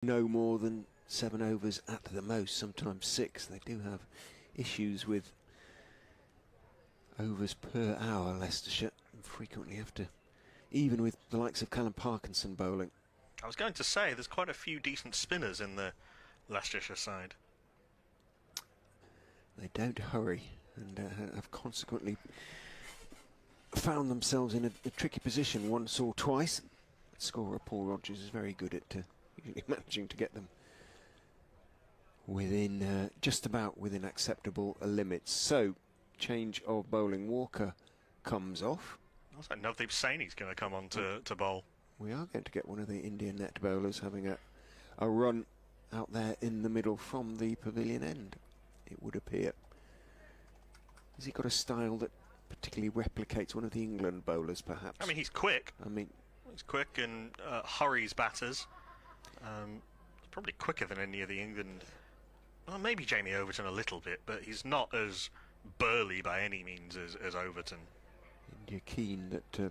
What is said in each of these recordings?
no more than 7 overs at the most, sometimes 6. They do have issues with overs per hour, Leicestershire, and frequently have to, even with the likes of Callum Parkinson bowling. I was going to say, there's quite a few decent spinners in the Leicestershire side. They don't hurry and have consequently found themselves in a tricky position once or twice. Scorer Paul Rogers is very good at usually managing to get them within just about within acceptable limits. So, change of bowling. Walker comes off. Also, Navdeep Saini's going to come on to bowl. We are going to get one of the Indian net bowlers having a run out there in the middle from the pavilion end, it would appear. Has he got a style that particularly replicates one of the England bowlers, perhaps? I mean, he's quick. He's quick and hurries batters. He's probably quicker than any of the England. Well, maybe Jamie Overton a little bit, but he's not as burly by any means as Overton. India keen that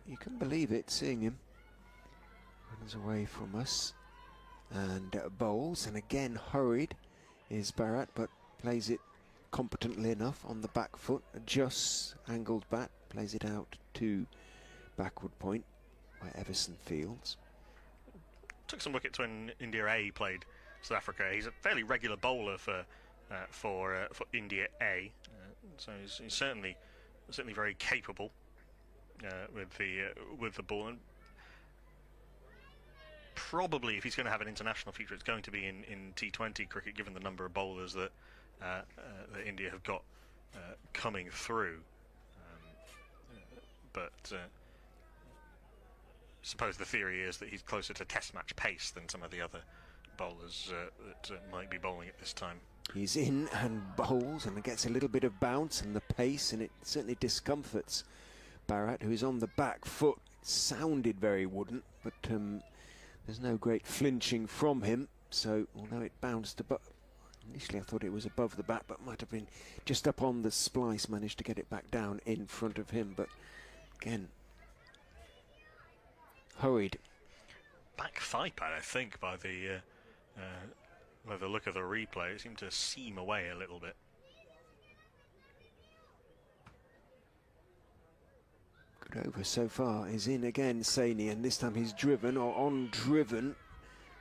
you can believe it, seeing him runs away from us and bowls, and again hurried is Bharat, but plays it competently enough on the back foot, adjusts, angled bat, plays it out to backward point by Everson Fields. Took some wickets when India A played South Africa. He's a fairly regular bowler for India A, so he's certainly very capable with the ball. And probably, if he's going to have an international future, it's going to be in T20 cricket, given the number of bowlers that India have got coming through. But I suppose the theory is that he's closer to Test match pace than some of the other bowlers that might be bowling at this time. He's in and bowls and gets a little bit of bounce and the pace, and it certainly discomforts Bharat, who is on the back foot. It sounded very wooden, but there's no great flinching from him. So although it bounced above, initially I thought it was above the bat, but might have been just up on the splice, managed to get it back down in front of him. But again, hurried. Back thigh pad, I think, by the look of the replay. It seemed to seam away a little bit. Good over so far. Is in again, Saini, and this time he's driven or on driven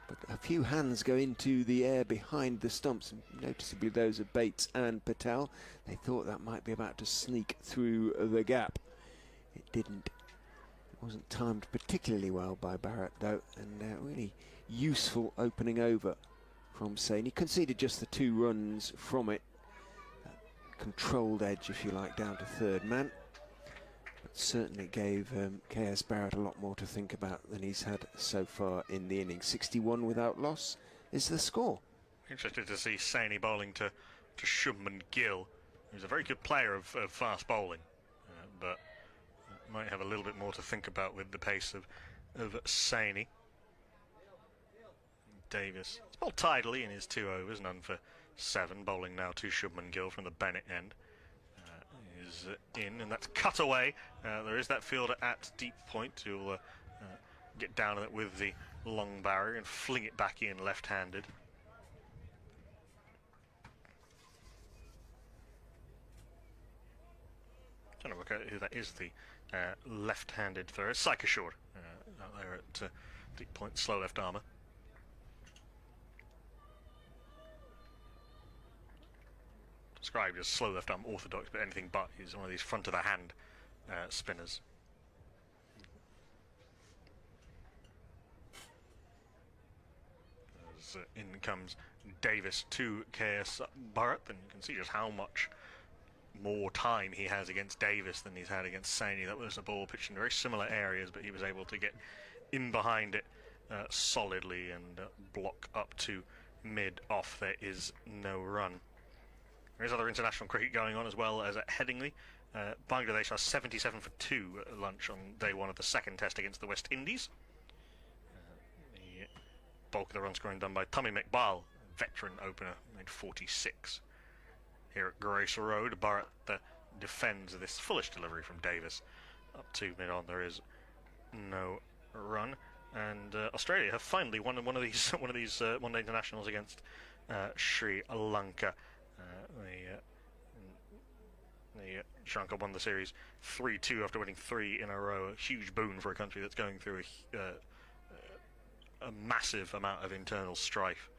But a few hands go into the air behind the stumps, and noticeably those of Bates and Patel. They thought that might be about to sneak through the gap. It didn't. It wasn't timed particularly well by Barrett, though, and really useful opening over from Saini. He conceded just the 2 runs from it. Controlled edge, if you like, down to third man. But certainly gave KS Barrett a lot more to think about than he's had so far in the innings. 61 without loss is the score. Interested to see Saini bowling to Shubman Gill, who's a very good player of fast bowling, but might have a little bit more to think about with the pace of Saini. Davis. He's bowled tidily in his 2 overs, none for 7, bowling now to Shubman Gill from the Bennett end. Is in, and that's cut away. There is that fielder at deep point who'll get down on it with the long barrier and fling it back in left-handed. Trying to work out who that is, the left-handed thrower. Leicestershire out there at deep point, slow left armour. Described as slow left arm orthodox, but anything but. He's one of these front of the hand spinners. As in comes Davis to KS Barrett, and you can see just how much more time he has against Davis than he's had against Saini. That was a ball pitched in very similar areas, but he was able to get in behind it solidly and block up to mid-off. There is no run. There is other international cricket going on as well as at Headingley. Bangladesh are 77 for 2 at lunch on day 1 of the 2nd test against the West Indies. The bulk of the run scoring done by Tamim Iqbal, veteran opener, made 46. Here at Grace Road, Barrett defends this foolish delivery from Davis. Up to mid-on, there is no run. And Australia have finally won one of these one-day internationals against Sri Lanka. Sri Lanka won the series 3-2 after winning 3 in a row. A huge boon for a country that's going through a massive amount of internal strife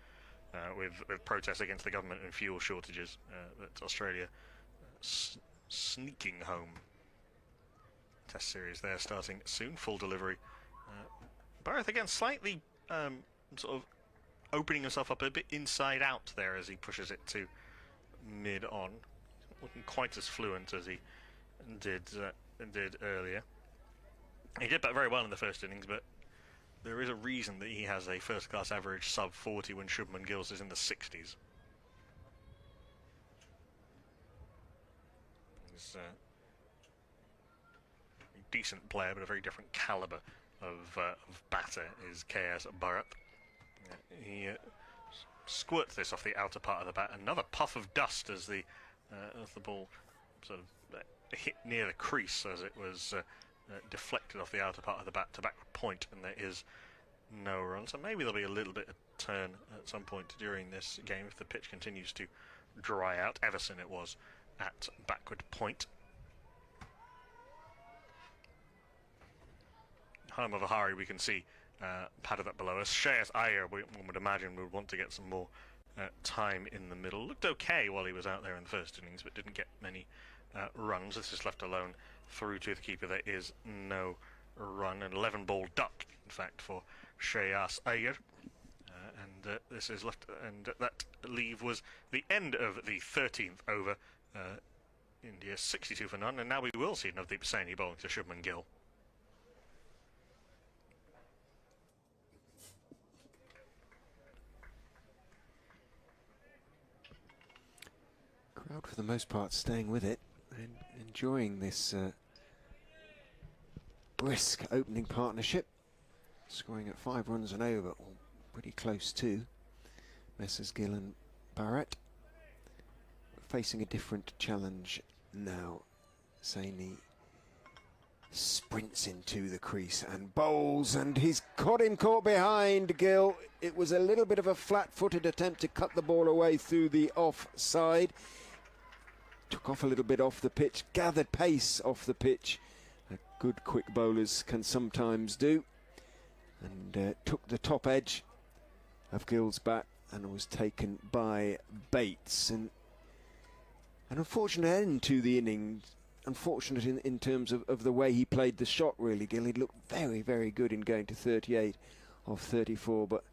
with protests against the government and fuel shortages. But Australia sneaking home. Test series there starting soon, full delivery. Barrett again slightly sort of opening himself up a bit inside out there as he pushes it to mid-on. Looking quite as fluent as he did earlier. He did bat very well in the first innings, but there is a reason that he has a first-class average sub 40 when Shubman Gill's is in the 60s. He's a decent player, but a very different calibre of batter is KS Barrett. He squirts this off the outer part of the bat. Another puff of dust as the ball sort of hit near the crease as it was deflected off the outer part of the bat to backward point, and there is no run. So maybe there'll be a little bit of turn at some point during this game if the pitch continues to dry out. Everson it was at backward point. Home of Ahari we can see padded up below us. Shreyas Iyer, one would imagine, would want to get some more time in the middle. Looked okay while he was out there in the first innings, but didn't get many runs. This is left alone through to the keeper. There is no run. An 11-ball duck, in fact, for Shreyas Iyer. And this is left, and that leave was the end of the 13th over. India 62 for none, and now we will see Navdeep Saini bowling to Shubman Gill. Crowd for the most part staying with it and enjoying this brisk opening partnership, scoring at 5 runs and over, or pretty close to Messrs Gill and Barrett. Facing a different challenge now. Saini sprints into the crease and bowls, and he's got him caught behind Gill. It was a little bit of a flat-footed attempt to cut the ball away through the offside. Took off a little bit off the pitch, gathered pace off the pitch. Good quick bowlers can sometimes do. And took the top edge of Gill's bat and was taken by Bates. And an unfortunate end to the innings. Unfortunate in terms of the way he played the shot, really, Gill. He looked very, very good in going to 38 off 34, but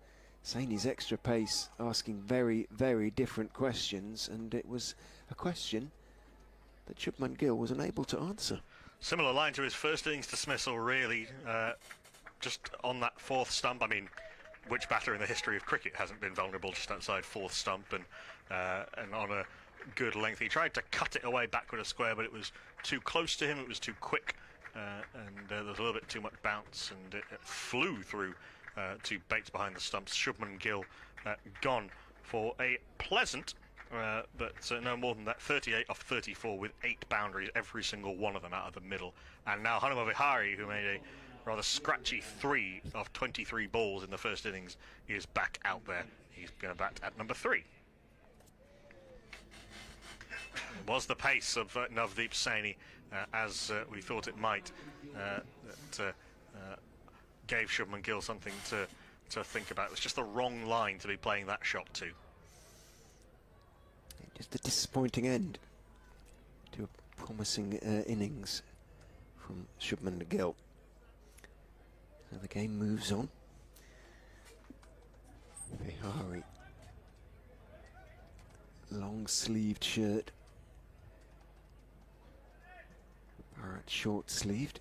Saini's extra pace asking very, very different questions, and it was a question that Shubman Gill was unable to answer. Similar line to his first innings dismissal, really. Just on that fourth stump. I mean, which batter in the history of cricket hasn't been vulnerable just outside fourth stump and on a good length? He tried to cut it away backward a square, but it was too close to him, it was too quick, and there was a little bit too much bounce, and it flew through to Bates behind the stumps. Shubman Gill gone for a pleasant, but no more than that, 38 off 34 with 8 boundaries, every single one of them out of the middle. And now Hanuma Vihari, who made a rather scratchy 3 of 23 balls in the first innings, is back out there. He's going to bat at number 3. It was the pace of Navdeep Saini, as we thought it might, that gave Shubman Gill something to think about. It was just the wrong line to be playing that shot to. Just a disappointing end to a promising innings from Shubman Gill. So the game moves on. Vihari, long-sleeved shirt. Bharat short-sleeved.